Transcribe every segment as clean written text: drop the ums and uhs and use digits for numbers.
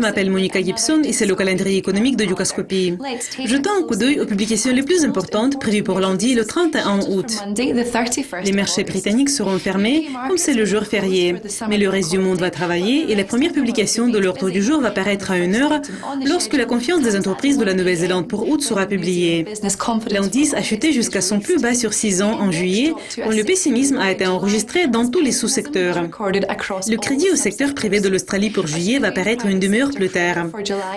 m'appelle Monica Gibson et c'est le calendrier économique de Dukascopy. Jetons un coup d'œil aux publications les plus importantes prévues pour lundi le 31 août. Les marchés britanniques seront fermés comme c'est le jour férié, mais le reste du monde va travailler et la première publication de l'ordre du jour va paraître à 1h lorsque la confiance des entreprises de la Nouvelle-Zélande pour août sera publiée. L'indice a chuté jusqu'à son plus bas sur 6 ans en juillet, quand le pessimisme a été enregistré dans tous les sous-secteurs. Le crédit au secteur privé de l'Australie pour juillet va paraître une demi-heure plus tard.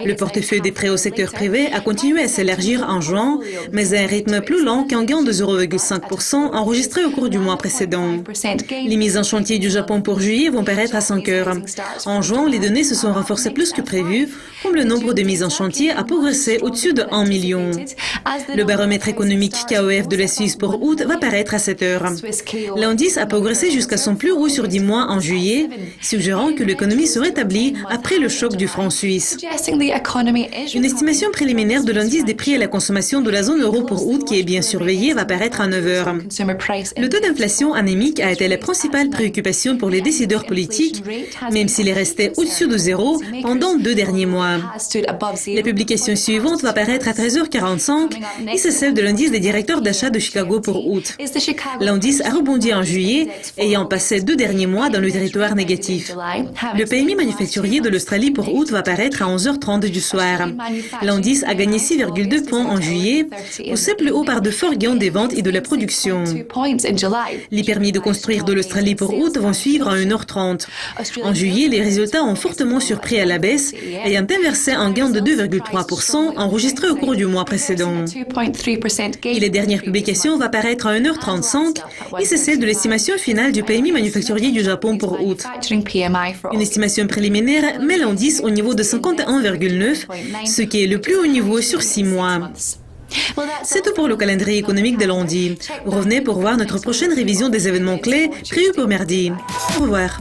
Le portefeuille des prêts au secteur privé a continué à s'élargir en juin, mais à un rythme plus lent qu'un gain de 0,5% enregistré au cours du mois précédent. Les mises en chantier du Japon pour juillet vont paraître à 5 heures. En juin, les données se sont renforcées plus que prévu, comme le nombre de mises en chantier a progressé au-dessus de 1 million. Le baromètre économique KOF de la Suisse pour août va paraître à 7 heures. L'indice a progressé jusqu'à son plus haut sur 10 mois en juillet, suggérant que l'économie se rétablit après le choc du franc suisse. Une estimation préliminaire de l'indice des prix à la consommation de la zone euro pour août qui est bien surveillée va paraître à 9 heures. Le taux d'inflation anémique a été la principale préoccupation pour les décideurs politiques, même s'il est resté au-dessus de zéro pendant 2 derniers mois. La publication suivante va paraître à 13h45 et c'est celle de l'indice des directeurs d'achat de Chicago pour août. L'indice a rebondi en juillet, ayant passé 2 derniers mois dans le territoire négatif. Le PMI manufacturier de l'Australie pour août va paraître à 11h30 du soir. L'indice a gagné 6,2 points en juillet, poussé plus haut par de forts gains des ventes et de la production. Les permis de construire de l'Australie pour août vont suivre à 1h30. En juillet, les résultats ont fortement surpris à la baisse, ayant inversé un gain de 2,3% enregistré au cours du mois précédent. Et la dernière publication va paraître à 1h35 et c'est celle de l'estimation finale du PMI manufacturier du Japon pour août. Une estimation préliminaire met l'indice au niveau de 51,9, ce qui est le plus haut niveau sur 6 mois. C'est tout pour le calendrier économique de lundi. Revenez pour voir notre prochaine révision des événements clés prévus pour mardi. Au revoir.